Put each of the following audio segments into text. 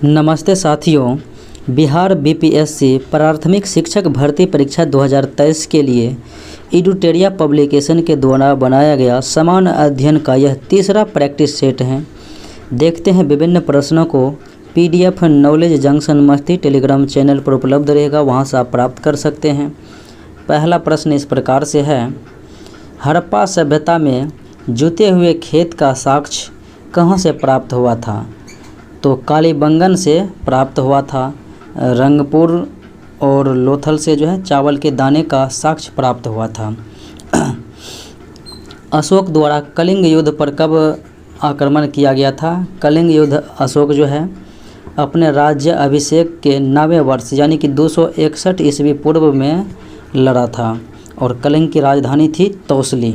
नमस्ते साथियों, बिहार बीपीएससी प्राथमिक शिक्षक भर्ती परीक्षा 2023 के लिए एडुटेरिया पब्लिकेशन के द्वारा बनाया गया समान अध्ययन का यह तीसरा प्रैक्टिस सेट है। देखते हैं विभिन्न प्रश्नों को। पीडीएफ नॉलेज जंक्शन मस्ती टेलीग्राम चैनल पर उपलब्ध रहेगा, वहां से आप प्राप्त कर सकते हैं। पहला प्रश्न इस प्रकार से है, हड़प्पा सभ्यता में जुते हुए खेत का साक्ष्य कहाँ से प्राप्त हुआ था? तो कालीबंगन से प्राप्त हुआ था। रंगपुर और लोथल से जो है चावल के दाने का साक्ष्य प्राप्त हुआ था। अशोक द्वारा कलिंग युद्ध पर कब आक्रमण किया गया था? कलिंग युद्ध अशोक जो है अपने राज्य अभिषेक के 9वें वर्ष यानी कि 261 ईस्वी पूर्व में लड़ा था और कलिंग की राजधानी थी तौसली।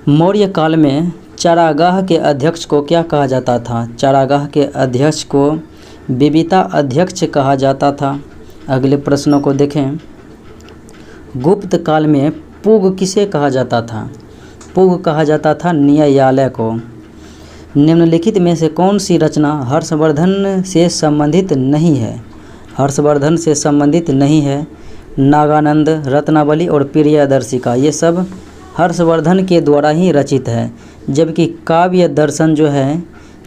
मौर्य काल में चारागाह के अध्यक्ष को क्या कहा जाता था? चारागाह के अध्यक्ष को बिबिता अध्यक्ष कहा जाता था। अगले प्रश्नों को देखें। गुप्त काल में पुग किसे कहा जाता था? पुग कहा जाता था न्यायालय को। निम्नलिखित में से कौन सी रचना हर्षवर्धन से संबंधित नहीं है? हर्षवर्धन से संबंधित नहीं है। नागानंद, रत्नावली और प्रियदर्शिका ये सब हर्षवर्धन के द्वारा ही रचित है, जबकि काव्य दर्शन जो है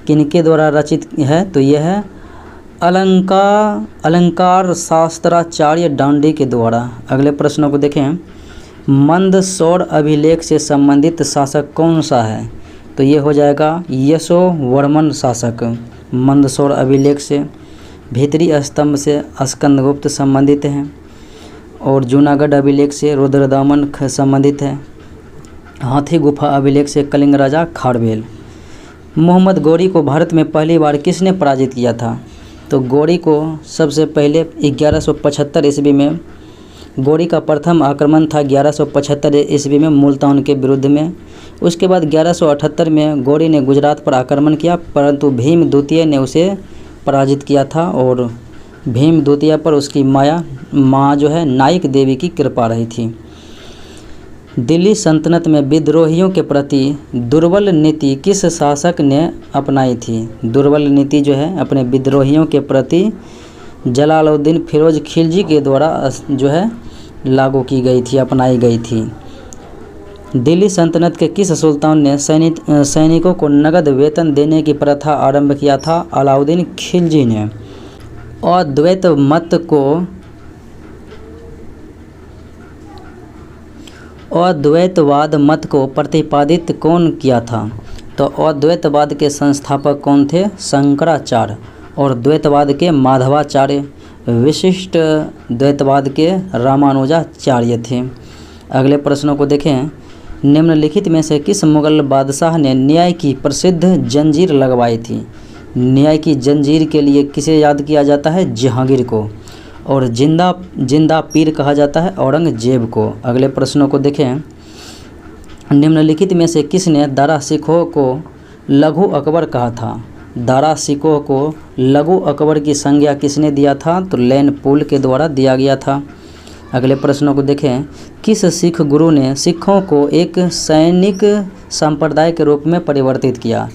किनके द्वारा रचित है? तो यह है अलंकार शास्त्राचार्य डांडी के द्वारा। अगले प्रश्नों को देखें। मंदसौर अभिलेख से संबंधित शासक कौन सा है? तो ये हो जाएगा यशोवर्मन शासक। मंदसौर अभिलेख से भीतरी स्तंभ से स्कंदगुप्त संबंधित हैं और जूनागढ़ अभिलेख से रुद्रदामन संबंधित है। हाथी गुफा अभिलेख से कलिंग राजा खारवेल। मोहम्मद गौरी को भारत में पहली बार किसने पराजित किया था? तो गौरी को सबसे पहले 1175 ईस्वी में गौरी का प्रथम आक्रमण था 1175 ईस्वी में मुल्तान के विरुद्ध में। उसके बाद 1178 में गौरी ने गुजरात पर आक्रमण किया, परंतु भीम द्वितीय ने उसे पराजित किया था और भीम द्वितीय पर उसकी माँ जो है नाइक देवी की कृपा रही थी। दिल्ली सल्तनत में विद्रोहियों के प्रति दुर्बल नीति किस शासक ने अपनाई थी? दुर्बल नीति जो है अपने विद्रोहियों के प्रति जलालुद्दीन फिरोज खिलजी के द्वारा जो है लागू की गई थी, अपनाई गई थी। दिल्ली सल्तनत के किस सुल्तान ने सैनिकों को नगद वेतन देने की प्रथा आरंभ किया था? अलाउद्दीन खिलजी ने। अद्वैतवाद मत को प्रतिपादित कौन किया था? तो अद्वैतवाद के संस्थापक कौन थे? शंकराचार्य। और द्वैतवाद के माधवाचार्य। विशिष्ट द्वैतवाद के रामानुजाचार्य थे। अगले प्रश्नों को देखें। निम्नलिखित में से किस मुगल बादशाह ने न्याय की प्रसिद्ध जंजीर लगवाई थी? न्याय की जंजीर के लिए किसे याद किया जाता है? जहांगीर को। और जिंदा पीर कहा जाता है औरंगजेब को। अगले प्रश्नों को देखें। निम्नलिखित में से किसने दारा शिकोह को लघु अकबर कहा था? दारा शिकोह को लघु अकबर की संज्ञा किसने दिया था? तो लैन पूल के द्वारा दिया गया था। अगले प्रश्नों को देखें। किस सिख गुरु ने सिखों को एक सैनिक संप्रदाय के रूप में परिवर्तित किया?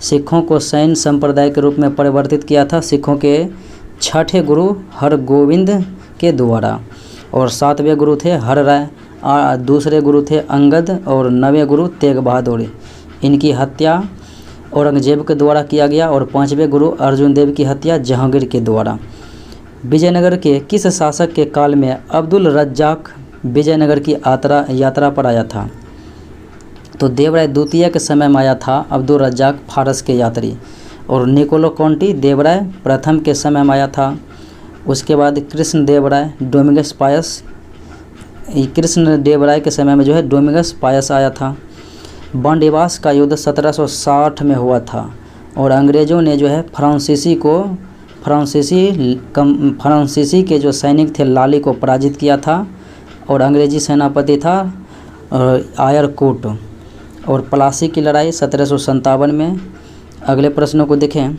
सिखों को सैन्य संप्रदाय के रूप में परिवर्तित किया था सिखों के छठे गुरु हरगोविंद के द्वारा। और 7वें गुरु थे हरराय, दूसरे गुरु थे अंगद और 9वें गुरु तेग बहादुर। इनकी हत्या औरंगजेब के द्वारा किया गया और 5वें गुरु अर्जुन देव की हत्या जहांगीर के द्वारा। विजयनगर के किस शासक के काल में अब्दुल रज्जाक विजयनगर की यात्रा पर आया था? तो देवराय द्वितीय के समय में आया था अब्दुल रज्जाक फारस के यात्री। और निकोलो कॉन्टी देवराय प्रथम के समय में आया था। उसके बाद कृष्ण देवराय डोमिंगस पायस, कृष्ण देवराय के समय में जो है डोमिंगस पायस आया था। बंडिवास का युद्ध 1760 में हुआ था और अंग्रेज़ों ने जो है फ्रांसीसी के जो सैनिक थे लाली को पराजित किया था और अंग्रेजी सेनापति था आयरकूट। और प्लासी की लड़ाई 1757 में। अगले प्रश्नों को देखें।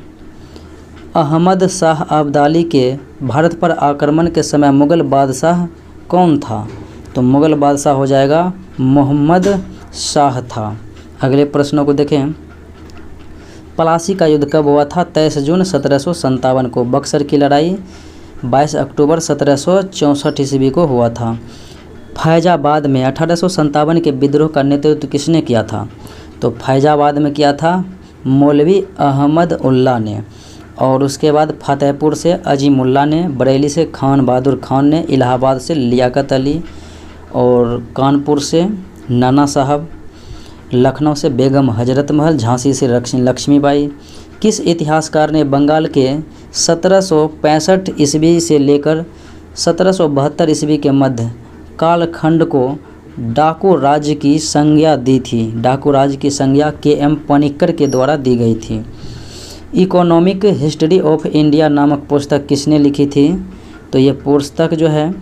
अहमद शाह अब्दाली के भारत पर आक्रमण के समय मुग़ल बादशाह कौन था? तो मुग़ल बादशाह हो जाएगा मोहम्मद शाह था। अगले प्रश्नों को देखें। प्लासी का युद्ध कब हुआ था? 23 जून 1757 को। बक्सर की लड़ाई 22 अक्टूबर 1764 ईस्वी को हुआ था। फैजाबाद में 1857 के विद्रोह का नेतृत्व किसने किया था? तो फैजाबाद में किया था मौलवी अहमद उल्लाह ने। और उसके बाद फतेहपुर से अजीमुल्लाह ने, बरेली से खान बहादुर खान ने, इलाहाबाद से लियाकत अली, और कानपुर से नाना साहब, लखनऊ से बेगम हजरत महल, झांसी से लक्ष्मीबाई। किस इतिहासकार ने बंगाल के 1765 ईस्वी से लेकर 1772 ईस्वी के मध्य कालखंड को डाकू राज्य की संज्ञा दी थी? डाकू राज्य की संज्ञा के.एम. पनिक्कर के द्वारा दी गई थी। इकोनॉमिक हिस्ट्री ऑफ इंडिया नामक पुस्तक किसने लिखी थी? तो ये पुस्तक जो है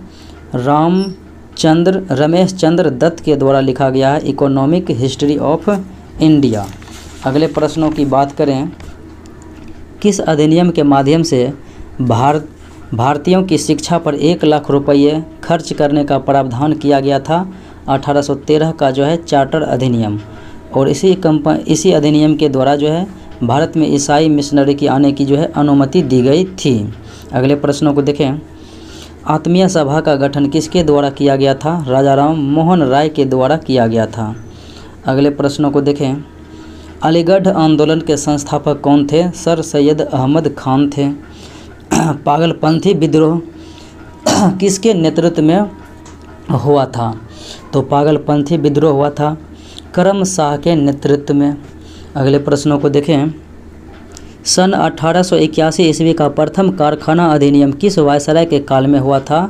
रमेश चंद्र दत्त के द्वारा लिखा गया है, इकोनॉमिक हिस्ट्री ऑफ इंडिया। अगले प्रश्नों की बात करें, किस अधिनियम के माध्यम से भारतीयों की शिक्षा पर 1 लाख रुपये खर्च करने का प्रावधान किया गया था? 1813 का जो है चार्टर अधिनियम। और इसी अधिनियम के द्वारा जो है भारत में ईसाई मिशनरी की आने की जो है अनुमति दी गई थी। अगले प्रश्नों को देखें, आत्मीय सभा का गठन किसके द्वारा किया गया था? राजा राम मोहन राय के द्वारा किया गया था। अगले प्रश्नों को देखें, अलीगढ़ आंदोलन के संस्थापक कौन थे? सर सैयद अहमद खान थे। पागलपंथी विद्रोह किसके नेतृत्व में हुआ था? तो पागलपंथी विद्रोह हुआ था करम शाह के नेतृत्व में। अगले प्रश्नों को देखें, सन 1881 ईस्वी का प्रथम कारखाना अधिनियम किस वायसराय के काल में हुआ था?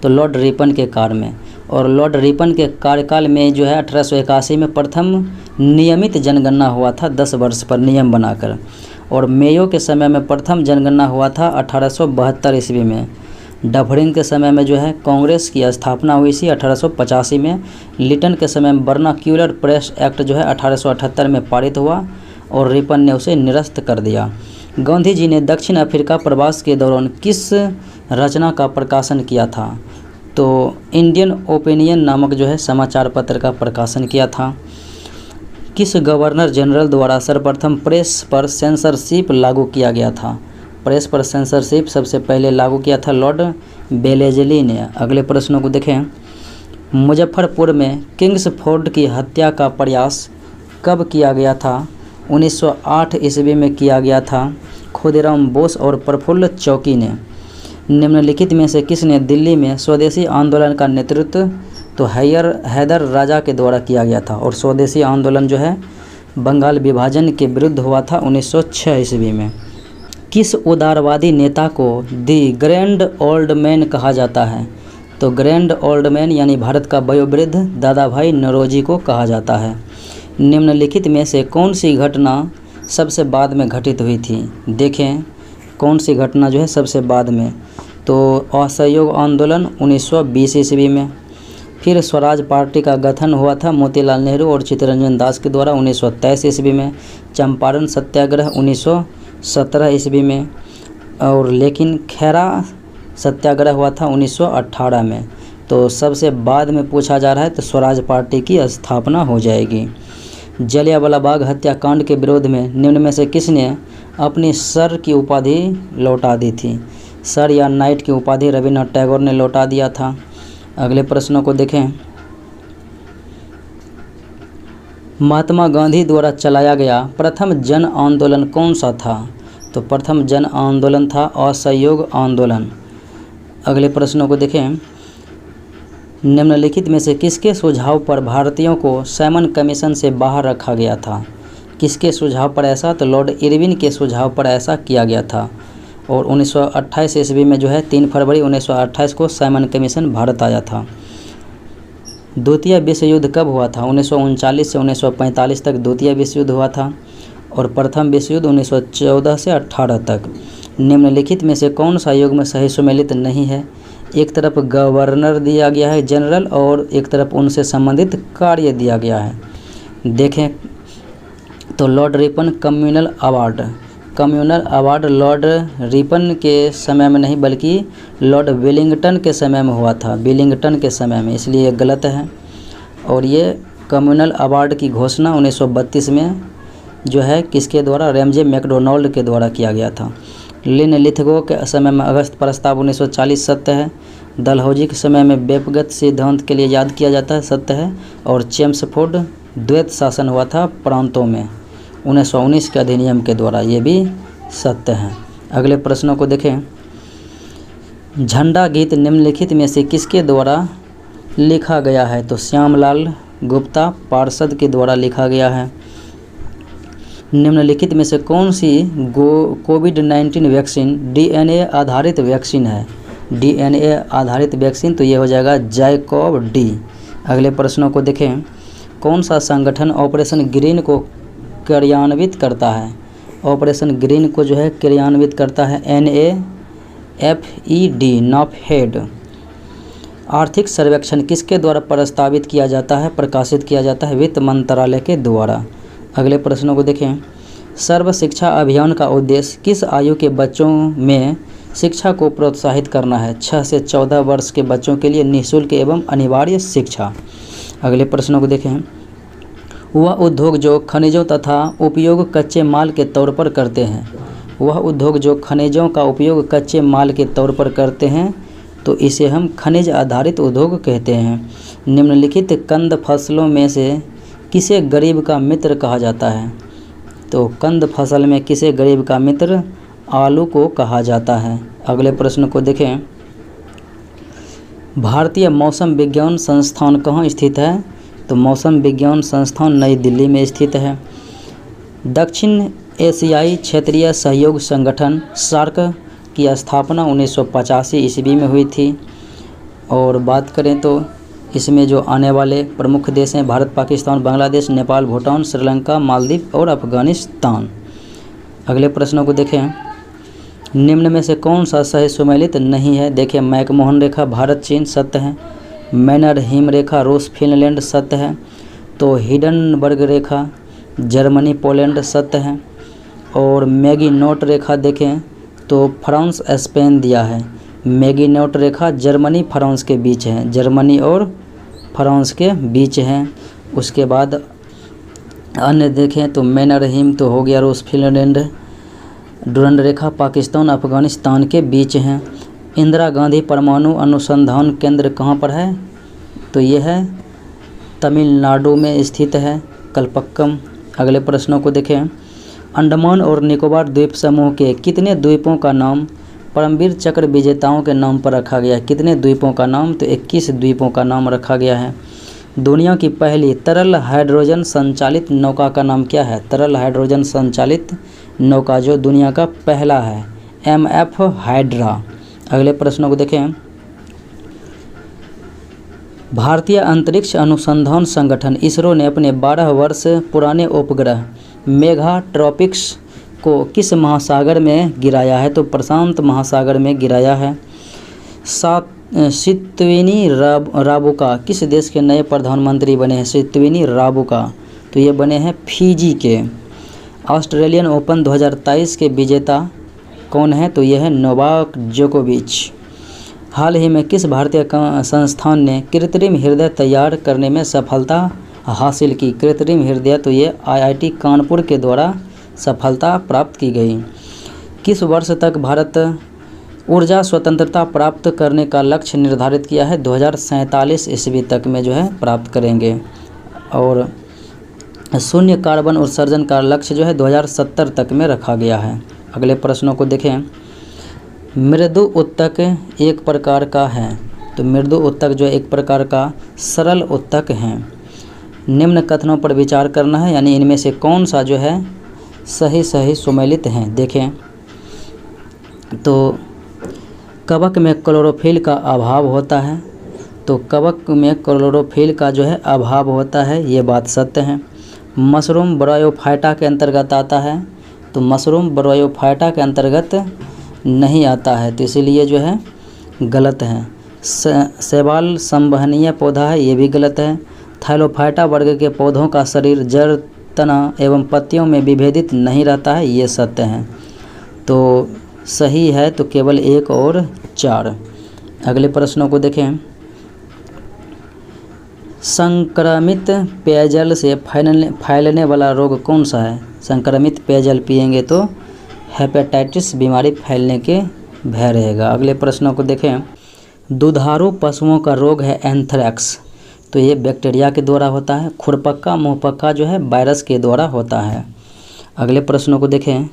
तो लॉर्ड रिपन के काल में। और लॉर्ड रिपन के कार्यकाल में जो है 1881 में प्रथम नियमित जनगणना हुआ था 10 वर्ष पर नियम बनाकर। और मेयो के समय में प्रथम जनगणना हुआ था 1872 ईस्वी में। डफरिन के समय में जो है कांग्रेस की स्थापना हुई थी 1885 में। लिटन के समय में वर्नाक्यूलर प्रेस एक्ट जो है 1878 में पारित हुआ और रिपन ने उसे निरस्त कर दिया। गांधी जी ने दक्षिण अफ्रीका प्रवास के दौरान किस रचना का प्रकाशन किया था? तो इंडियन ओपिनियन नामक जो है समाचार पत्र का प्रकाशन किया था। किस गवर्नर जनरल द्वारा सर्वप्रथम प्रेस पर सेंसरशिप लागू किया गया था? प्रेस पर सेंसरशिप सबसे पहले लागू किया था लॉर्ड बेलेजली ने। अगले प्रश्नों को देखें, मुजफ्फरपुर में किंग्सफोर्ड की हत्या का प्रयास कब किया गया था? 1908 ईस्वी में किया गया था खुदीराम बोस और प्रफुल्ल चौकी ने। निम्नलिखित में से किसने दिल्ली में स्वदेशी आंदोलन का नेतृत्व? तो हैदर राजा के द्वारा किया गया था। और स्वदेशी आंदोलन जो है बंगाल विभाजन के विरुद्ध हुआ था 1906 ईस्वी में। किस उदारवादी नेता को दी ग्रैंड ओल्ड मैन कहा जाता है? तो ग्रैंड ओल्ड मैन यानी भारत का वयोवृद्ध दादा भाई नौरोजी को कहा जाता है। निम्नलिखित में से कौन सी घटना सबसे बाद में घटित हुई थी? देखें कौन सी घटना जो है सबसे बाद में। तो असहयोग आंदोलन 1920 ईस्वी में। फिर स्वराज पार्टी का गठन हुआ था मोतीलाल नेहरू और चित्तरंजन दास के द्वारा 1923 ईस्वी में। चंपारण सत्याग्रह 1917 ईस्वी में। और लेकिन खैरा सत्याग्रह हुआ था 1918 में। तो सबसे बाद में पूछा जा रहा है तो स्वराज पार्टी की स्थापना हो जाएगी। जलियांवाला बाग हत्याकांड के विरोध में निम्न में से किसने अपनी सर की उपाधि लौटा दी थी? सर या नाइट की उपाधि रविन्द्रनाथ टैगोर ने लौटा दिया था। अगले प्रश्नों को देखें, महात्मा गांधी द्वारा चलाया गया प्रथम जन आंदोलन कौन सा था? तो प्रथम जन आंदोलन था असहयोग आंदोलन। अगले प्रश्नों को देखें, निम्नलिखित में से किसके सुझाव पर भारतीयों को सैमन कमीशन से बाहर रखा गया था? किसके सुझाव पर ऐसा? तो लॉर्ड इरविन के सुझाव पर ऐसा किया गया था। और 1928 ईस्वी में जो है 3 फरवरी 1928 को सैमन कमीशन भारत आया था। द्वितीय विश्व युद्ध कब हुआ था? 1939 से 1945 तक द्वितीय विश्व युद्ध हुआ था। और प्रथम विश्व युद्ध 1914 से 18 तक। निम्नलिखित में से कौन सा युग में सही सुमेलित नहीं है? एक तरफ गवर्नर दिया गया है जनरल और एक तरफ उनसे संबंधित कार्य दिया गया है। देखें तो Lord Ripon communal award Lord Ripon के समय में नहीं बल्कि लॉर्ड वेलिंगटन के समय में हुआ था, वेलिंगटन के समय में, इसलिए गलत है। और ये कम्युनल अवार्ड की घोषणा 1932 में जो है किसके द्वारा, रैमजे मैकडोनाल्ड के द्वारा किया गया था। लिथगो के समय में अगस्त प्रस्ताव 1940 सत्य है। डलहौजी के समय में व्यक्तिगत सिद्धांत के लिए याद किया जाता है, सत्य है। और चेम्सफोर्ड द्वैत शासन हुआ था प्रांतों में 1919 के अधिनियम के द्वारा, ये भी सत्य है। अगले प्रश्नों को देखें। झंडा गीत निम्नलिखित में से किसके द्वारा लिखा गया है, तो श्यामलाल गुप्ता पार्षद के द्वारा लिखा गया है। निम्नलिखित में से कौन सी कोविड-19 वैक्सीन डीएनए आधारित वैक्सीन है, डीएनए आधारित वैक्सीन, तो ये हो जाएगा जैकॉब डी। अगले प्रश्नों को देखें। कौन सा संगठन ऑपरेशन ग्रीन को क्रियान्वित करता है, ऑपरेशन ग्रीन को जो है क्रियान्वित करता है NAFED नाफेड। आर्थिक सर्वेक्षण किसके द्वारा प्रस्तावित किया जाता है, प्रकाशित किया जाता है, वित्त मंत्रालय के द्वारा। अगले प्रश्नों को देखें। सर्व शिक्षा अभियान का उद्देश्य किस आयु के बच्चों में शिक्षा को प्रोत्साहित करना है, 6 से 14 वर्ष के बच्चों के लिए निःशुल्क एवं अनिवार्य शिक्षा। अगले प्रश्नों को देखें। वह उद्योग जो खनिजों तथा उपयोग कच्चे माल के तौर पर करते हैं, वह उद्योग जो खनिजों का उपयोग कच्चे माल के तौर पर करते हैं, तो इसे हम खनिज आधारित उद्योग कहते हैं। निम्नलिखित कंद फसलों में से किसे गरीब का मित्र कहा जाता है, तो कंद फसल में किसे गरीब का मित्र, आलू को कहा जाता है। अगले प्रश्न को देखें। भारतीय मौसम विज्ञान संस्थान कहाँ स्थित है, तो मौसम विज्ञान संस्थान नई दिल्ली में स्थित है। दक्षिण एशियाई क्षेत्रीय सहयोग संगठन सार्क की स्थापना 1985 ईस्वी में हुई थी। और बात करें तो इसमें जो आने वाले प्रमुख देश हैं भारत, पाकिस्तान, बांग्लादेश, नेपाल, भूटान, श्रीलंका, मालदीव और अफगानिस्तान। अगले प्रश्नों को देखें। निम्न में से कौन सा सही सुमेलित नहीं है, देखिए मैकमोहन रेखा भारत चीन सत्य है, मैनर हिम रेखा रूस फिनलैंड सत्य है, तो हिडनबर्ग रेखा जर्मनी पोलैंड सत्य है। और मैगिनोट रेखा देखें तो फ्रांस स्पेन दिया है, मैगिनोट रेखा जर्मनी फ्रांस के बीच है, जर्मनी और फ्रांस के बीच हैं। उसके बाद अन्य देखें तो मैनर हिम तो हो गया रूस फिनलैंड, डुरंड रेखा पाकिस्तान अफगानिस्तान के बीच हैं। इंदिरा गांधी परमाणु अनुसंधान केंद्र कहाँ पर है, तो ये है तमिलनाडु में स्थित है, कलपक्कम। अगले प्रश्नों को देखें। अंडमान और निकोबार द्वीप समूह के कितने द्वीपों का नाम परमवीर चक्र विजेताओं के नाम पर रखा गया है, कितने द्वीपों का नाम, तो 21 द्वीपों का नाम रखा गया है। दुनिया की पहली तरल हाइड्रोजन संचालित नौका का नाम क्या है, तरल हाइड्रोजन संचालित नौका जो दुनिया का पहला है, MF हाइड्रा। अगले प्रश्नों को देखें। भारतीय अंतरिक्ष अनुसंधान संगठन इसरो ने अपने 12 वर्ष पुराने उपग्रह मेघाट्रॉपिक्स को किस महासागर में गिराया है, तो प्रशांत महासागर में गिराया है। सितविनी राबुका किस देश के नए प्रधानमंत्री बने हैं, सितविनी राबुका, तो ये बने हैं फिजी के। ऑस्ट्रेलियन ओपन 2023 के विजेता कौन है, तो यह है नोवाक जोकोविच। हाल ही में किस भारतीय संस्थान ने कृत्रिम हृदय तैयार करने में सफलता हासिल की, कृत्रिम हृदय, तो ये IIT कानपुर के द्वारा सफलता प्राप्त की गई। किस वर्ष तक भारत ऊर्जा स्वतंत्रता प्राप्त करने का लक्ष्य निर्धारित किया है, 2047 ईस्वी तक में जो है प्राप्त करेंगे। और शून्य कार्बन उत्सर्जन का लक्ष्य जो है 2070 तक में रखा गया है। अगले प्रश्नों को देखें। मृदु उत्तक एक प्रकार का है, तो मृदु उत्तक जो एक प्रकार का सरल उत्तक है। निम्न कथनों पर विचार करना है, यानी इनमें से कौन सा जो है सही सुमेलित हैं। देखें तो कवक में क्लोरोफिल का अभाव होता है, तो कवक में क्लोरोफिल का जो है अभाव होता है, ये बात सत्य है। मशरूम ब्रायोफाइटा के अंतर्गत आता है, तो मशरूम ब्रायोफाइटा के अंतर्गत नहीं आता है, तो इसीलिए जो है गलत है। शैवाल संवहनीय पौधा है, ये भी गलत है। थाइलोफाइटा वर्ग के पौधों का शरीर जड़, तना एवं पत्तियों में विभेदित नहीं रहता है, ये सत्य है। तो सही है तो केवल 1 और 4। अगले प्रश्नों को देखें। संक्रमित पेयजल से फैलने वाला रोग कौन सा है? संक्रमित पेयजल पिएंगे तो हेपेटाइटिस बीमारी फैलने के भय रहेगा। अगले प्रश्नों को देखें। दुधारू पशुओं का रोग है एंथ्रेक्स, तो ये बैक्टीरिया के द्वारा होता है। खुरपक्का मुंहपक्का जो है वायरस के द्वारा होता है। अगले प्रश्नों को देखें।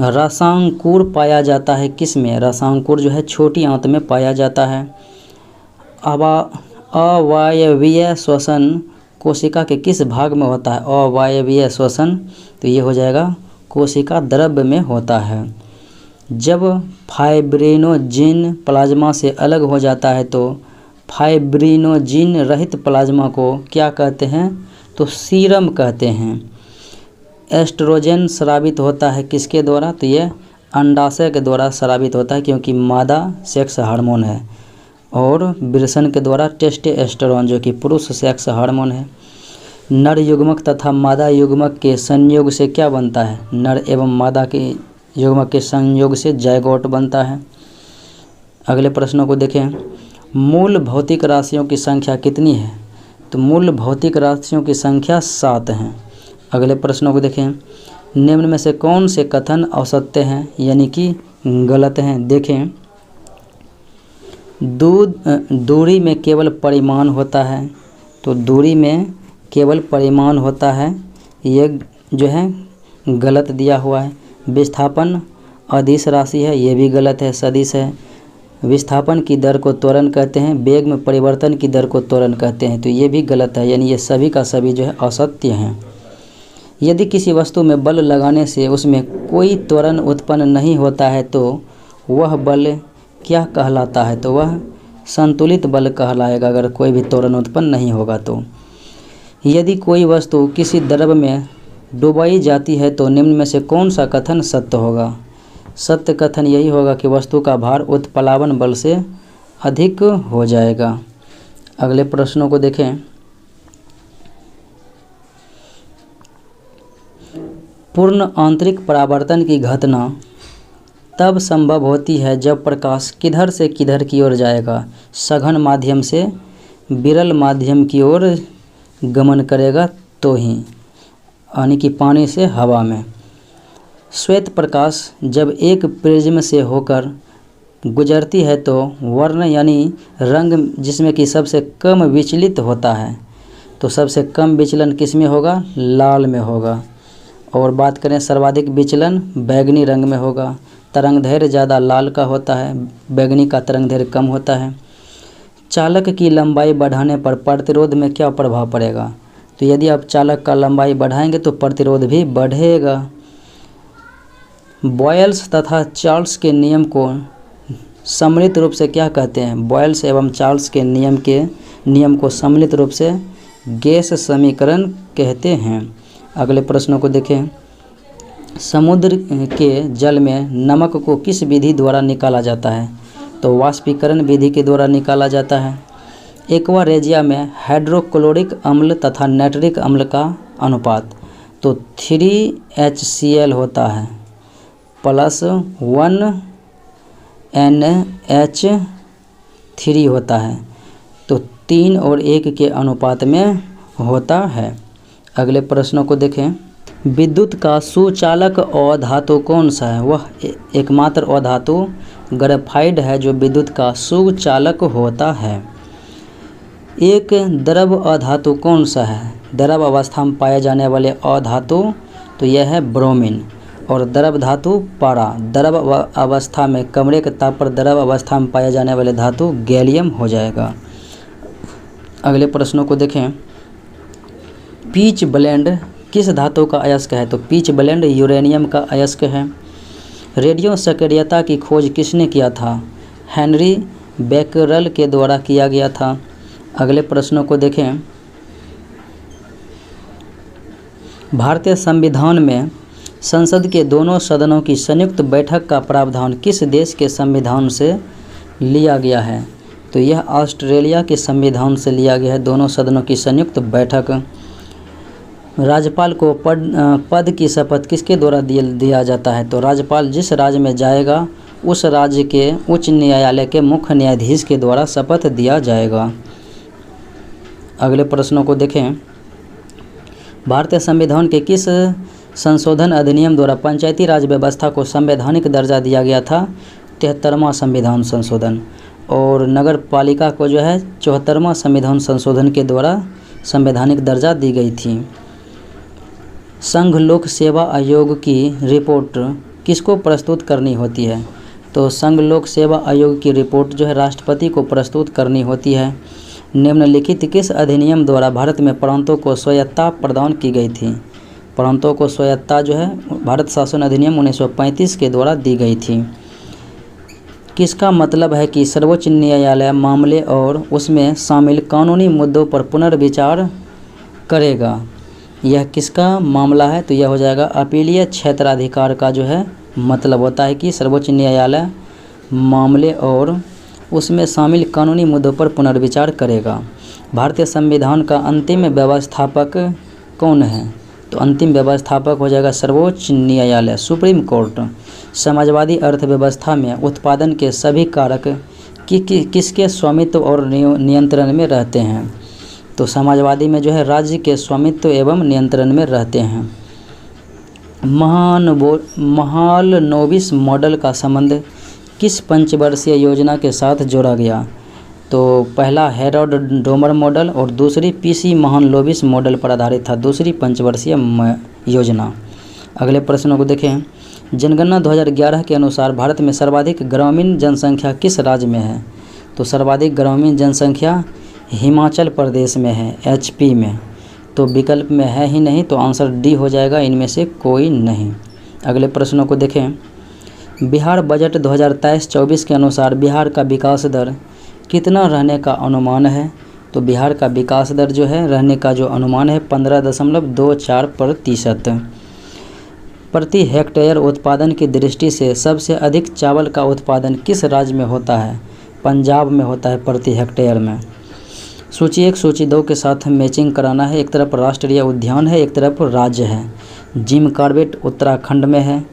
रसांकुर पाया जाता है किस में? रसांकुर जो है छोटी आंत में पाया जाता है। अवायवीय श्वसन कोशिका के किस भाग में होता है? अवायवीय श्वसन, तो ये हो जाएगा कोशिका द्रव्य में होता है। जब फाइब्रिनोजिन प्लाज्मा से अलग हो जाता है तो फाइब्रिनोजिन रहित प्लाज्मा को क्या कहते हैं? तो सीरम कहते हैं। एस्ट्रोजन स्रावित होता है किसके द्वारा? तो ये अंडाशय के द्वारा स्रावित होता है, क्योंकि मादा सेक्स हार्मोन है। और वृषण के द्वारा टेस्टोस्टेरोन जो कि पुरुष सेक्स हार्मोन है। नर युग्मक तथा मादा युग्मक के संयोग से क्या बनता है? नर एवं मादा के युग्मक के संयोग से जायगोट बनता है। अगले प्रश्नों को देखें। मूल भौतिक राशियों की संख्या कितनी है? तो मूल भौतिक राशियों की संख्या 7 है। अगले प्रश्नों को देखें। निम्न में से कौन से कथन असत्य हैं, यानी कि गलत हैं? देखें। दूरी में केवल परिमाण होता है, तो दूरी में केवल परिमाण होता है, ये जो है गलत दिया हुआ है। विस्थापन अदिश राशि है, ये भी गलत है, सदिश है। विस्थापन की दर को त्वरण कहते हैं, वेग में परिवर्तन की दर को त्वरण कहते हैं, तो ये भी गलत है, यानी ये सभी का सभी जो है असत्य हैं। यदि किसी वस्तु में बल लगाने से उसमें कोई त्वरण उत्पन्न नहीं होता है तो वह बल क्या कहलाता है? तो वह संतुलित बल कहलाएगा, अगर कोई भी त्वरण उत्पन्न नहीं होगा तो। यदि कोई वस्तु किसी द्रव में डुबाई जाती है तो निम्न में से कौन सा कथन सत्य होगा? सत्य कथन यही होगा कि वस्तु का भार उत्प्लावन बल से अधिक हो जाएगा। अगले प्रश्नों को देखें। पूर्ण आंतरिक परावर्तन की घटना तब संभव होती है जब प्रकाश किधर से किधर की ओर जाएगा? सघन माध्यम से विरल माध्यम की ओर गमन करेगा तो ही, यानी कि पानी से हवा में। श्वेत प्रकाश जब एक प्रिज्म से होकर गुजरती है तो वर्ण यानी रंग जिसमें कि सबसे कम विचलित होता है, तो सबसे कम विचलन किस में होगा? लाल में होगा। और बात करें सर्वाधिक विचलन बैगनी रंग में होगा। तरंगदैर्घ्य ज़्यादा लाल का होता है, बैगनी का तरंगदैर्घ्य कम होता है। चालक की लंबाई बढ़ाने पर प्रतिरोध में क्या प्रभाव पड़ेगा? तो यदि आप चालक का लंबाई बढ़ाएंगे तो प्रतिरोध भी बढ़ेगा। बॉयल्स तथा चार्ल्स के नियम को सम्मिलित रूप से क्या कहते हैं? बॉयल्स एवं चार्ल्स के नियम को सम्मिलित रूप से गैस समीकरण कहते हैं। अगले प्रश्नों को देखें। समुद्र के जल में नमक को किस विधि द्वारा निकाला जाता है? तो वाष्पीकरण विधि के द्वारा निकाला जाता है। एक्वारेजिया में हाइड्रोक्लोरिक अम्ल तथा नाइट्रिक अम्ल का अनुपात तो 3HCl होता है प्लस 1NH3 होता है, तो 3 और 1 के अनुपात में होता है। अगले प्रश्नों को देखें। विद्युत का सुचालक अधातु कौन सा है? वह एकमात्र अधातु ग्रेफाइट है जो विद्युत का सुचालक होता है। एक द्रव अधातु कौन सा है? द्रव अवस्था में पाए जाने वाले अधातु तो यह है ब्रोमीन। और द्रव धातु पारा। द्रव अवस्था में कमरे के ताप पर द्रव अवस्था में पाए जाने वाले धातु गैलियम हो जाएगा। अगले प्रश्नों को देखें। पीच ब्लेंड किस धातु का अयस्क है? तो पीच ब्लेंड यूरेनियम का अयस्क है। रेडियो सक्रियता की खोज किसने किया था? हेनरी बेकरल के द्वारा किया गया था। अगले प्रश्नों को देखें। भारतीय संविधान में संसद के दोनों सदनों की संयुक्त बैठक का प्रावधान किस देश के संविधान से लिया गया है? तो यह ऑस्ट्रेलिया के संविधान से लिया गया है, दोनों सदनों की संयुक्त बैठक। राज्यपाल को पद की शपथ किसके द्वारा दिया जाता है? तो राज्यपाल जिस राज्य में जाएगा उस राज्य के उच्च न्यायालय के मुख्य न्यायाधीश के द्वारा शपथ दिया जाएगा। अगले प्रश्नों को देखें। भारतीय संविधान के किस संशोधन अधिनियम द्वारा पंचायती राज व्यवस्था को संवैधानिक दर्जा दिया गया था? 73वां संविधान संशोधन। और नगर पालिका को जो है 74वां संविधान संशोधन के द्वारा संवैधानिक दर्जा दी गई थी। संघ लोक सेवा आयोग की रिपोर्ट किसको प्रस्तुत करनी होती है? तो संघ लोक सेवा आयोग की रिपोर्ट जो है राष्ट्रपति को प्रस्तुत करनी होती है। निम्नलिखित किस अधिनियम द्वारा भारत में प्रांतों को स्वायत्तता प्रदान की गई थी? प्रांतों को स्वायत्तता जो है भारत शासन अधिनियम 1935 के द्वारा दी गई थी। किसका मतलब है कि सर्वोच्च न्यायालय मामले और उसमें शामिल कानूनी मुद्दों पर पुनर्विचार करेगा? यह किसका मामला है? तो यह हो जाएगा अपीलीय क्षेत्राधिकार का जो है मतलब होता है कि सर्वोच्च न्यायालय मामले और उसमें शामिल कानूनी मुद्दों पर पुनर्विचार करेगा। भारतीय संविधान का अंतिम व्यवस्थापक कौन है? तो अंतिम व्यवस्थापक हो जाएगा सर्वोच्च न्यायालय, सुप्रीम कोर्ट। समाजवादी अर्थव्यवस्था में उत्पादन के सभी कारक किसके स्वामित्व और नियंत्रण में रहते हैं? तो समाजवादी में जो है राज्य के स्वामित्व एवं नियंत्रण में रहते हैं। महालनोबिस मॉडल का संबंध किस पंचवर्षीय योजना के साथ जोड़ा गया? तो पहला हेरोड डोमर मॉडल और दूसरी पीसी महालनोबिस मॉडल पर आधारित था, दूसरी पंचवर्षीय योजना। अगले प्रश्नों को देखें। जनगणना 2011 के अनुसार भारत में सर्वाधिक ग्रामीण जनसंख्या किस राज्य में है? तो सर्वाधिक ग्रामीण जनसंख्या हिमाचल प्रदेश में है, एचपी में। तो विकल्प में है ही नहीं, तो आंसर डी हो जाएगा, इनमें से कोई नहीं। अगले प्रश्नों को देखें। बिहार बजट 2023-24 के अनुसार बिहार का विकास दर कितना रहने का अनुमान है? तो बिहार का विकास दर जो है रहने का जो अनुमान है 15.24%। प्रति हेक्टेयर उत्पादन की दृष्टि से सबसे अधिक चावल का उत्पादन किस राज्य में होता है? पंजाब में होता है प्रति हेक्टेयर में। सूची 1 सूची 2 के साथ मैचिंग कराना है। एक तरफ राष्ट्रीय उद्यान है, एक तरफ राज्य है। जिम कॉर्बेट उत्तराखंड में है,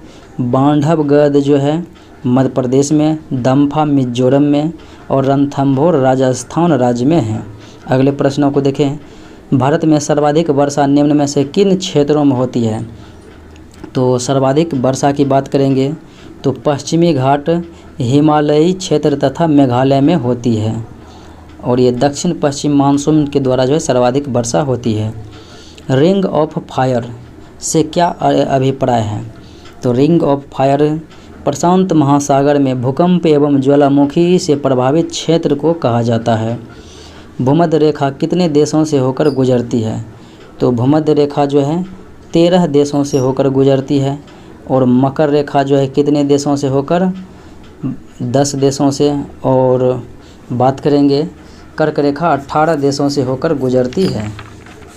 बांधवगढ़ जो है मध्य प्रदेश में, दम्फा मिजोरम में और रणथंभौर राजस्थान राज्य में है। अगले प्रश्नों को देखें। भारत में सर्वाधिक वर्षा निम्न में से किन क्षेत्रों में होती है? तो सर्वाधिक वर्षा की बात करेंगे तो पश्चिमी घाट, हिमालयी क्षेत्र तथा मेघालय में होती है। और ये दक्षिण पश्चिम मानसून के द्वारा जो है सर्वाधिक वर्षा होती है। रिंग ऑफ फायर से क्या अभिप्राय है? तो रिंग ऑफ फायर प्रशांत महासागर में भूकंप एवं ज्वालामुखी से प्रभावित क्षेत्र को कहा जाता है। भूमध्य रेखा कितने देशों से होकर गुजरती है? तो भूमध्य रेखा जो है 13 देशों से होकर गुजरती है। और मकर रेखा जो है कितने देशों से होकर? 10 देशों से। और बात करेंगे कर्क रेखा 18 देशों से होकर गुजरती है।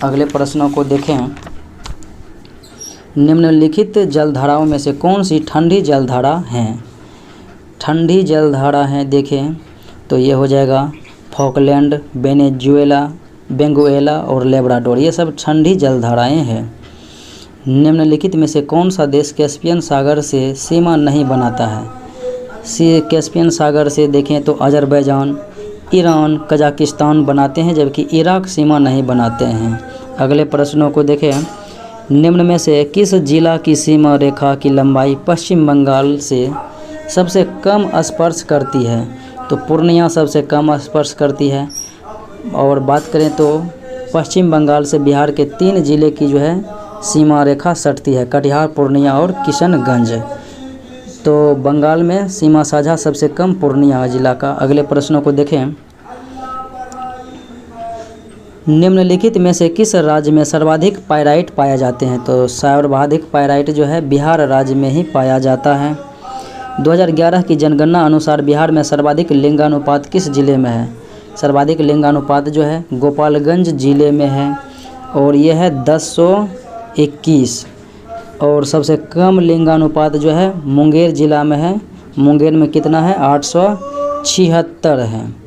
अगले प्रश्नों को देखें। निम्नलिखित जलधाराओं में से कौन सी ठंडी जलधारा है? ठंडी जलधारा है देखें तो ये हो जाएगा फॉकलैंड, बेंगुएला और लेब्राडोर, ये सब ठंडी जलधाराएं हैं। निम्नलिखित में से कौन सा देश कैस्पियन सागर से सीमा नहीं बनाता है? कैस्पियन सागर से देखें तो अजरबैजान, ईरान, कजाकिस्तान बनाते हैं, जबकि इराक सीमा नहीं बनाते हैं। अगले प्रश्नों को देखें। निम्न में से किस जिला की सीमा रेखा की लंबाई पश्चिम बंगाल से सबसे कम स्पर्श करती है? तो पूर्णिया सबसे कम स्पर्श करती है। और बात करें तो पश्चिम बंगाल से बिहार के 3 जिले की जो है सीमा रेखा सटती है, कटिहार, पूर्णिया और किशनगंज। तो बंगाल में सीमा साझा सबसे कम पूर्णिया जिला का। अगले प्रश्नों को देखें। निम्नलिखित में से किस राज्य में सर्वाधिक पाइराइट पाए जाते हैं? तो सर्वाधिक पाइराइट जो है बिहार राज्य में ही पाया जाता है। 2011 की जनगणना अनुसार बिहार में सर्वाधिक लिंगानुपात किस जिले में है? सर्वाधिक लिंगानुपात जो है गोपालगंज जिले में है और यह है 1021। और सबसे कम लिंगानुपात जो है मुंगेर जिला में है। मुंगेर में कितना है? 876 है।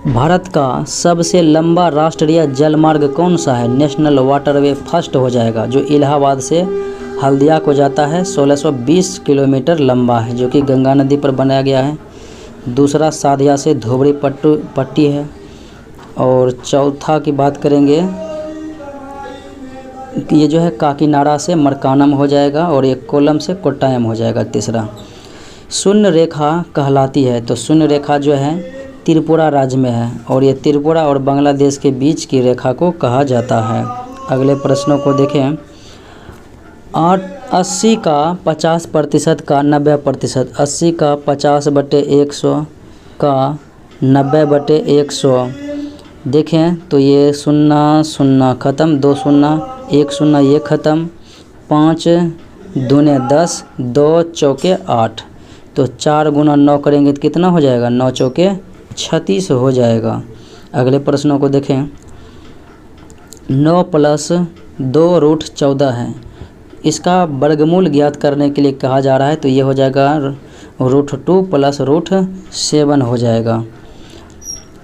भारत का सबसे लंबा राष्ट्रीय जलमार्ग कौन सा है? नेशनल वाटरवे फर्स्ट हो जाएगा, जो इलाहाबाद से हल्दिया को जाता है। 1620 किलोमीटर लंबा है, जो कि गंगा नदी पर बनाया गया है। दूसरा सादिया से धोबरी पट्टी है। और चौथा की बात करेंगे, ये जो है काकीनाडा से मरकानम हो जाएगा, और एक कोल्लम से कोट्टायम हो जाएगा तीसरा। शून्य रेखा कहलाती है, तो शून्य रेखा जो है त्रिपुरा राज्य में है, और ये त्रिपुरा और बांग्लादेश के बीच की रेखा को कहा जाता है। अगले प्रश्नों को देखें। 80 का 50% का 90%, 80 का 50/100 का 90/100 देखें तो ये 0 0 ख़त्म, 2 0 1 0 ये ख़त्म, 5 दूने 10, 2 चौके 8, तो 4 गुना 9 करेंगे तो कितना हो जाएगा, 9 चौके 36 हो जाएगा। अगले प्रश्नों को देखें। 9 + 2√14 है, इसका वर्गमूल ज्ञात करने के लिए कहा जा रहा है, तो ये हो जाएगा √2 + √7 हो जाएगा।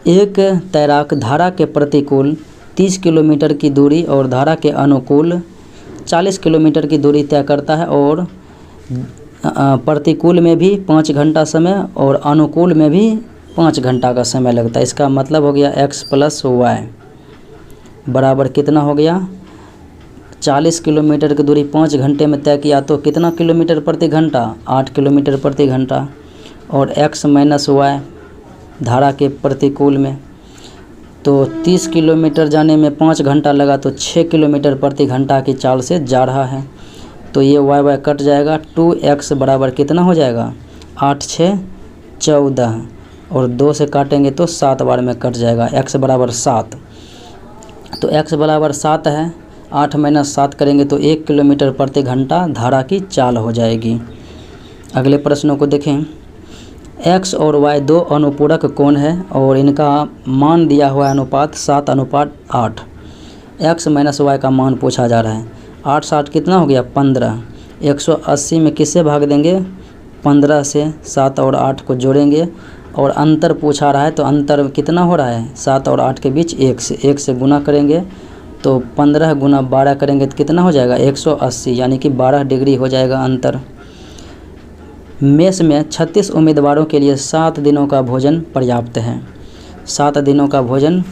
एक तैराक धारा के प्रतिकूल 30 किलोमीटर की दूरी और धारा के अनुकूल 40 किलोमीटर की दूरी तय करता है, और प्रतिकूल में भी 5 घंटा समय और अनुकूल में भी 5 घंटा का समय लगता है। इसका मतलब हो गया x + y बराबर कितना हो गया, 40 किलोमीटर की दूरी 5 घंटे में तय किया तो कितना किलोमीटर प्रति घंटा, 8 किलोमीटर प्रति घंटा, और x - y धारा के प्रतिकूल में, तो 30 किलोमीटर जाने में 5 घंटा लगा, तो 6 किलोमीटर प्रति घंटा की चाल से जा रहा है, तो ये y कट जाएगा। 2x बराबर कितना हो जाएगा, 8 × 6 = 14, और 2 से काटेंगे तो 7 बार में कट जाएगा। x बराबर 7, तो x बराबर 7 है, 8 - 7 करेंगे तो 1 किलोमीटर प्रति घंटा धारा की चाल हो जाएगी। अगले प्रश्नों को देखें। x और y दो अनुपूरक कोण है, और इनका मान दिया हुआ अनुपात 7:8। x - y का मान पूछा जा रहा है। 8 × 7 कितना हो गया, 15। 180 में किससे भाग देंगे, 15 से। 7 और 8 को जोड़ेंगे, और अंतर पूछा रहा है, तो अंतर कितना हो रहा है, 7 और 8 के बीच 1 से गुना करेंगे, तो 15 × 12 करेंगे तो कितना हो जाएगा, 180, यानी कि 12 डिग्री हो जाएगा अंतर। मेष में 36 उम्मीदवारों के लिए 7 दिनों का भोजन पर्याप्त है, 7 दिनों का भोजन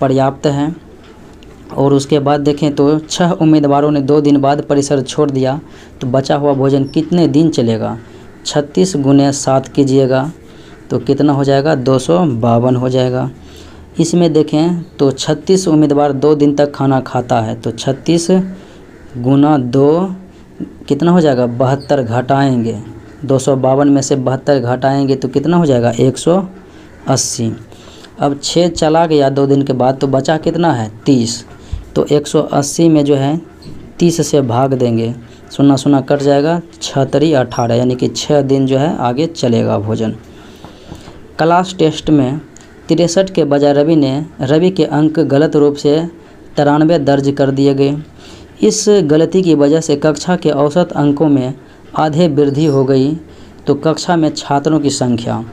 पर्याप्त है। और उसके बाद देखें तो 6 उम्मीदवारों ने 2 दिन बाद परिसर छोड़ दिया, तो बचा हुआ भोजन कितने दिन चलेगा, 36 × 7 कीजिएगा तो कितना हो जाएगा, 252 हो जाएगा। इसमें देखें तो 36 उम्मीदवार 2 दिन तक खाना खाता है, तो 36 × 2 कितना हो जाएगा, 72 घटाएंगे, 252 में से 72 घटाएंगे तो कितना हो जाएगा, 180। अब 6 चला गया 2 दिन के बाद, तो बचा कितना है, 30, तो 180 में जो है 30 से भाग देंगे, 0 0 कट जाएगा, 6 × 18, यानी कि 6 दिन जो है आगे चलेगा भोजन। क्लास टेस्ट में 63 के बजाय रवि के अंक गलत रूप से 93 दर्ज कर दिए गए। इस गलती की वजह से कक्षा के औसत अंकों में आधे वृद्धि हो गई, तो कक्षा में छात्रों की संख्या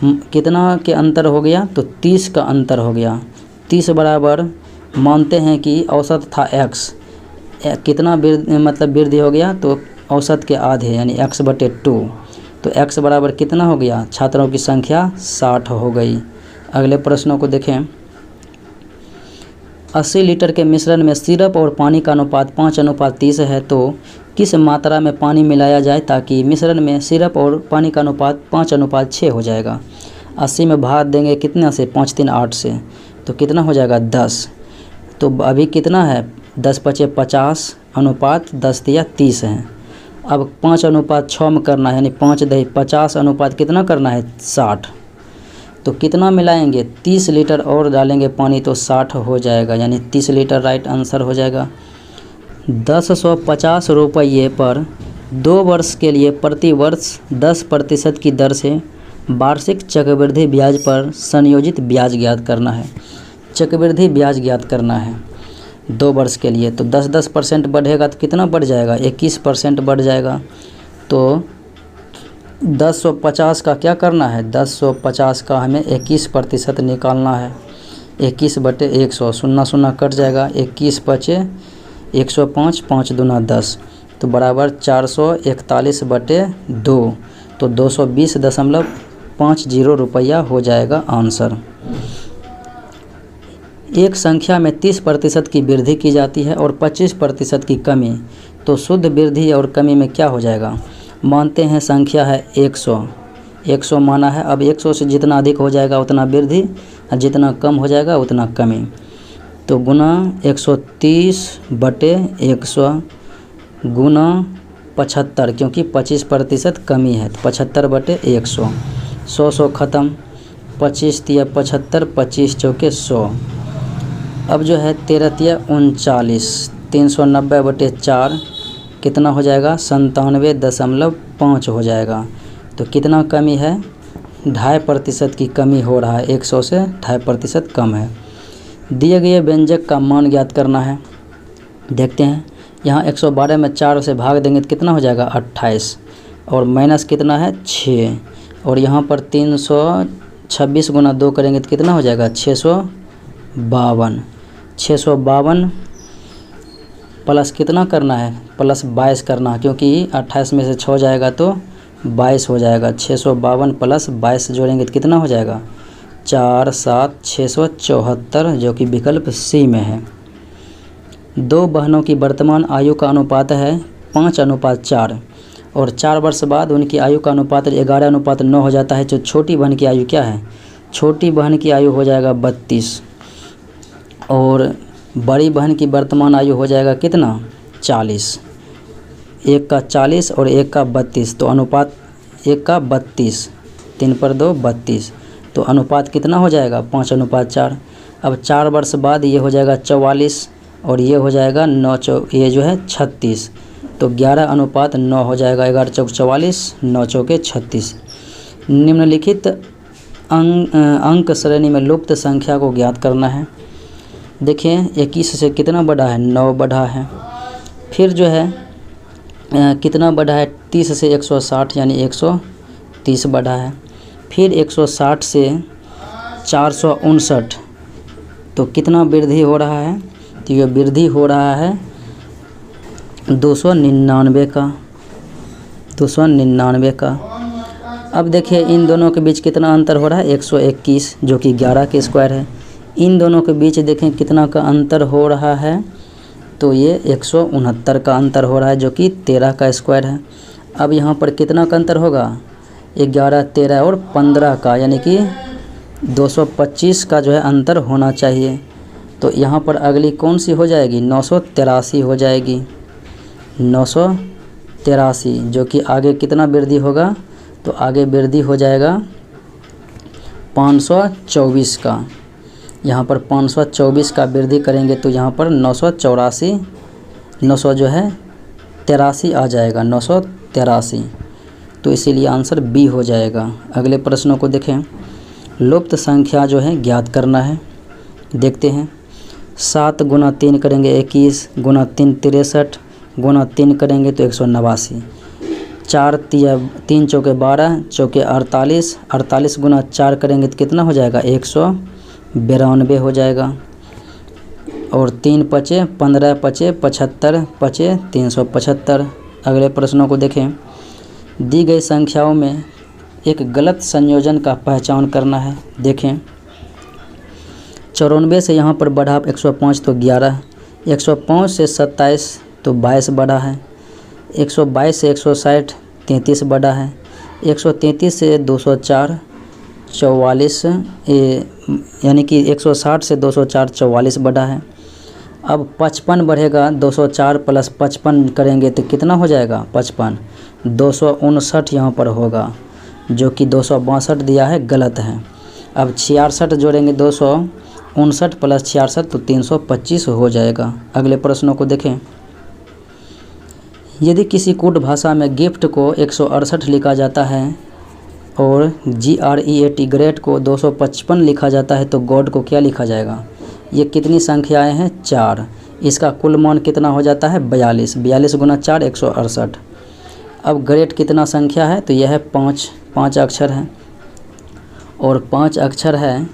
कितना के अंतर हो गया, तो 30 का अंतर हो गया। 30 बराबर मानते हैं कि औसत था x, कितना मतलब वृद्धि हो गया, तो औसत के आधे यानी x/2, तो x बराबर कितना हो गया, छात्रों की संख्या 60 हो गई। अगले प्रश्नों को देखें। 80 लीटर के मिश्रण में सिरप और पानी का अनुपात 5:30 है, तो किस मात्रा में पानी मिलाया जाए ताकि मिश्रण में सिरप और पानी का अनुपात 5:6 हो जाएगा। 80 में भाग देंगे कितना से, 5 × 3 = 8 से, तो कितना हो जाएगा, 10। तो अभी कितना है, 10 × 5 = 50, अनुपात 10 × 30 है। अब 5:6 में करना है, यानी 5 × 50 अनुपात कितना करना है, 60। तो कितना मिलाएंगे, 30 लीटर और डालेंगे पानी तो 60 हो जाएगा, यानी 30 लीटर राइट आंसर हो जाएगा। 1050 रुपये पर 2 वर्ष के लिए प्रति वर्ष 10% की दर से वार्षिक चक्रवृद्धि ब्याज पर संयोजित ब्याज ज्ञात करना है। चक्रवृद्धि ब्याज ज्ञात करना है 2 वर्ष के लिए, तो 10% बढ़ेगा तो कितना बढ़ जाएगा, 21% बढ़ जाएगा। तो 1050 का क्या करना है, 1050 का हमें 21% निकालना है। 21/100, 0 0 कट जाएगा, 21 × 5 = 105, 5 दूना 10, तो बराबर 441/2, तो 220.50 रुपया हो जाएगा आंसर। एक संख्या में 30% की वृद्धि की जाती है और 25% की कमी, तो शुद्ध वृद्धि और कमी में क्या हो जाएगा। मानते हैं संख्या है 100 माना है। अब 100 से जितना अधिक हो जाएगा उतना वृद्धि और जितना कम हो जाएगा उतना कमी, तो गुना 130/100 गुना 75, क्योंकि 25% कमी है तो 75/100। 100 ख़त्म, 25 तिया 75, 25 चौके 100। अब जो है 13 तिया 39, 390/4 कितना हो जाएगा 97.5 हो जाएगा। तो कितना कमी है 2.5% की कमी हो रहा है, 100 से 2.5% कम है। दिए गए व्यंजक का मान ज्ञात करना है। देखते हैं यहाँ 112 में 4 से भाग देंगे तो कितना हो जाएगा 28 और माइनस कितना है 6, और यहाँ पर 326 गुना 2 करेंगे तो कितना हो जाएगा 652। 652 प्लस कितना करना है प्लस 22 करना है, क्योंकि 28 में से 6 जाएगा तो 22 हो जाएगा। 652 प्लस 22 जोड़ेंगे तो कितना हो जाएगा 4 7 674, जो कि विकल्प सी में है। दो बहनों की वर्तमान आयु का अनुपात है 5:4 और 4 वर्ष बाद उनकी आयु का अनुपात 11:9 हो जाता है। जो छोटी बहन की आयु क्या है, छोटी बहन की आयु हो जाएगा 32 और बड़ी बहन की वर्तमान आयु हो जाएगा कितना 40। एक का 40 और एक का 32, तो अनुपात एक का 32, 3 पर 2 32, तो अनुपात कितना हो जाएगा 5:4। अब 4 वर्ष बाद ये हो जाएगा 44 और ये हो जाएगा 9 ये जो है 36, तो 11:9 हो जाएगा। 11 चौक 44, 9 चौके 36। निम्नलिखित अंक श्रेणी में लुप्त संख्या को ज्ञात करना है। देखिए 21 से कितना बढ़ा है 9 बढ़ा है। फिर जो है कितना बढ़ा है 30 से 160 यानी 130 बढ़ा है। फिर 160 से 459, तो कितना वृद्धि हो रहा है, तो ये वृद्धि हो रहा है 299 का, 299 का। अब देखिए इन दोनों के बीच कितना अंतर हो रहा है 121, जो कि 11 के स्क्वायर है। इन दोनों के बीच देखें कितना का अंतर हो रहा है, तो ये 169 का अंतर हो रहा है, जो कि 13 का स्क्वायर है। अब यहाँ पर कितना का अंतर होगा 11 13 और 15 का, यानी कि 225 का जो है अंतर होना चाहिए। तो यहाँ पर अगली कौन सी हो जाएगी 983 हो जाएगी, 983, जो कि आगे कितना वृद्धि होगा, तो आगे वृद्धि हो जाएगा 524 का। यहाँ पर 524 का वृद्धि करेंगे तो यहाँ पर 984 900 जो है 83 आ जाएगा, 983, तो इसीलिए आंसर बी हो जाएगा। अगले प्रश्नों को देखें। लुप्त संख्या जो है ज्ञात करना है। देखते हैं 7 गुना 3 करेंगे 21, गुना 3 63, गुना 3 करेंगे तो 189, 4 3 चौके 12 चौके 48, 48 गुना 4 करेंगे तो कितना हो जाएगा 192 हो जाएगा। और 3 पचे 15 पचे 75 पचे 375। अगले प्रश्नों को देखें। दी गई संख्याओं में एक गलत संयोजन का पहचान करना है। देखें 94 से यहाँ पर बढ़ा 105 तो 11, 105 से 27 तो 22 बढ़ा है, 122 से 160 33 बढ़ा है, 133 से 204 44, यानी कि 160 से 204 44 बढ़ा है। अब 55 बढ़ेगा, 204 प्लस 55 करेंगे तो कितना हो जाएगा 55, 259 यहाँ पर होगा, जो कि 262 दिया है, गलत है। अब 66 जोड़ेंगे, 259 प्लस 66 तो 325 हो जाएगा। अगले प्रश्नों को देखें। यदि किसी कूट भाषा में गिफ्ट को 168 लिखा जाता है और GREAT ग्रेट को 255 लिखा जाता है, तो गॉड को क्या लिखा जाएगा। ये कितनी संख्याएं हैं 4, इसका कुल मान कितना हो जाता है 42, 42 गुना 4 168। अब ग्रेट कितना संख्या है, तो यह है 5 अक्षर है और 5 अक्षर है,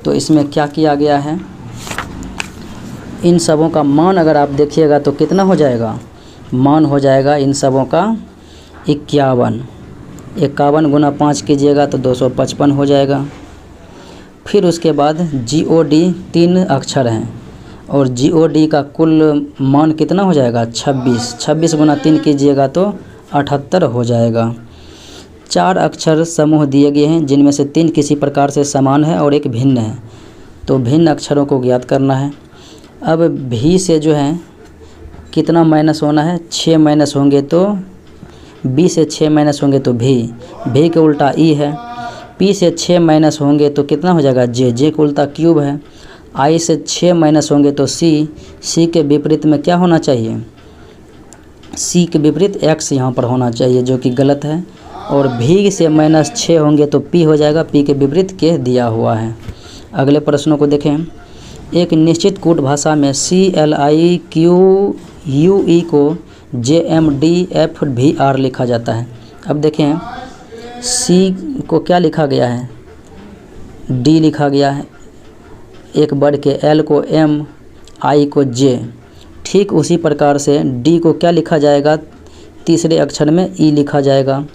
तो इसमें क्या किया गया है, इन सबों का मान अगर आप देखिएगा तो कितना हो जाएगा, मान हो जाएगा इन सबों का 51, 51 गुना 5 कीजिएगा तो 255 हो जाएगा। फिर उसके बाद GOD 3 अक्षर हैं और GOD का कुल मान कितना हो जाएगा 26। 26 गुना 3 कीजिएगा तो 78 हो जाएगा। 4 अक्षर समूह दिए गए हैं जिनमें से 3 किसी प्रकार से समान है और एक भिन्न है। तो भिन्न अक्षरों को ज्ञात करना है। अब भी से जो है कितना माइनस होना है, 6 माइनस होंगे तो बी से 6 माइनस होंगे तो भी के उल्टा ई है। पी से 6 माइनस होंगे तो कितना हो जाएगा जे के उल्टा क्यूब है। आई से 6 माइनस होंगे तो सी के विपरीत में क्या होना चाहिए, सी के विपरीत एक्स यहाँ पर होना चाहिए जो कि गलत है। और भी से माइनस 6 होंगे तो पी हो जाएगा, पी के विपरीत के दिया हुआ है। अगले प्रश्नों को देखें। एक निश्चित कूट भाषा में CLIQUE को JMDFVR लिखा जाता है। अब देखें सी को क्या लिखा गया है, डी लिखा गया है एक बढ़ के, एल को एम, आई को जे। ठीक उसी प्रकार से डी को क्या लिखा जाएगा, तीसरे अक्षर में ई लिखा जाएगा।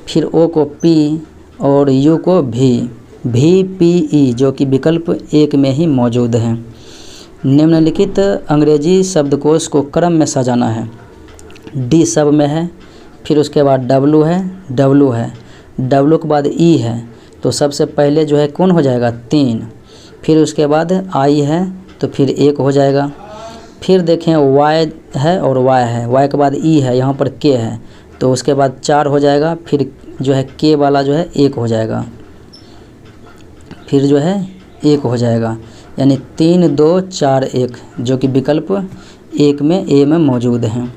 फिर ओ को पी और यू को VPE जो कि विकल्प 1 में ही मौजूद है। निम्नलिखित अंग्रेजी शब्दकोश को क्रम में सजाना है। डी सब में है, फिर उसके बाद डब्लू है, डब्लू के बाद ई है, तो सबसे पहले जो है कौन हो जाएगा 3। फिर उसके बाद आई है तो फिर 1 हो जाएगा। फिर देखें वाई है और वाई है, वाई के बाद ई है, यहाँ पर के है तो उसके बाद 4 हो जाएगा। फिर जो है के वाला जो है 1 हो जाएगा, फिर जो है 1 हो जाएगा, यानी 3 2 4 1 जो कि विकल्प 1 में ए में मौजूद हैं।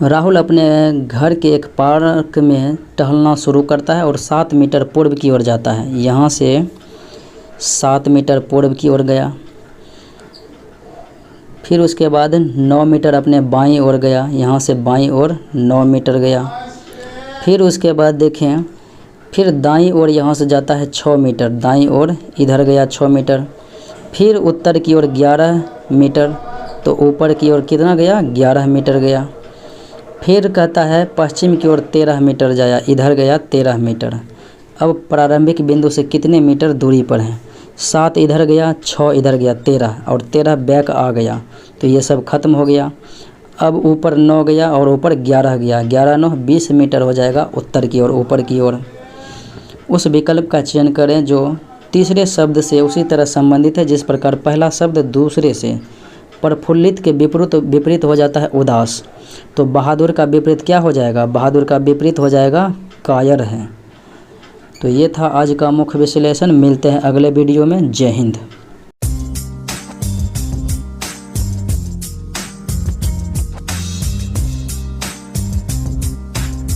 राहुल अपने घर के एक पार्क में टहलना शुरू करता है और 7 मीटर पूर्व की ओर जाता है। यहाँ से 7 मीटर पूर्व की ओर गया, फिर उसके बाद 9 मीटर अपने बाईं ओर गया, यहाँ से बाईं ओर 9 मीटर गया। फिर उसके बाद देखें फिर दाईं ओर यहाँ से जाता है 6 मीटर, दाईं ओर इधर गया 6 मीटर। फिर उत्तर की ओर 11 मीटर, तो ऊपर की ओर कितना गया 11 मीटर गया। फिर कहता है पश्चिम की ओर 13 मीटर जाया, इधर गया 13 मीटर। अब प्रारंभिक बिंदु से कितने मीटर दूरी पर हैं, 7 इधर गया, 6 इधर गया, 13 और 13 बैक आ गया, तो ये सब खत्म हो गया। अब ऊपर 9 गया और ऊपर 11 गया, 11 9 20 मीटर हो जाएगा उत्तर की ओर, ऊपर की ओर। उस विकल्प का चयन करें जो तीसरे शब्द से उसी तरह संबंधित है जिस प्रकार पहला शब्द दूसरे से। प्रफुल्लित के विपरीत हो जाता है उदास, तो बहादुर का विपरीत क्या हो जाएगा, बहादुर का विपरीत हो जाएगा कायर है। तो ये था आज का मुख्य विश्लेषण। मिलते हैं अगले वीडियो में। जय हिंद।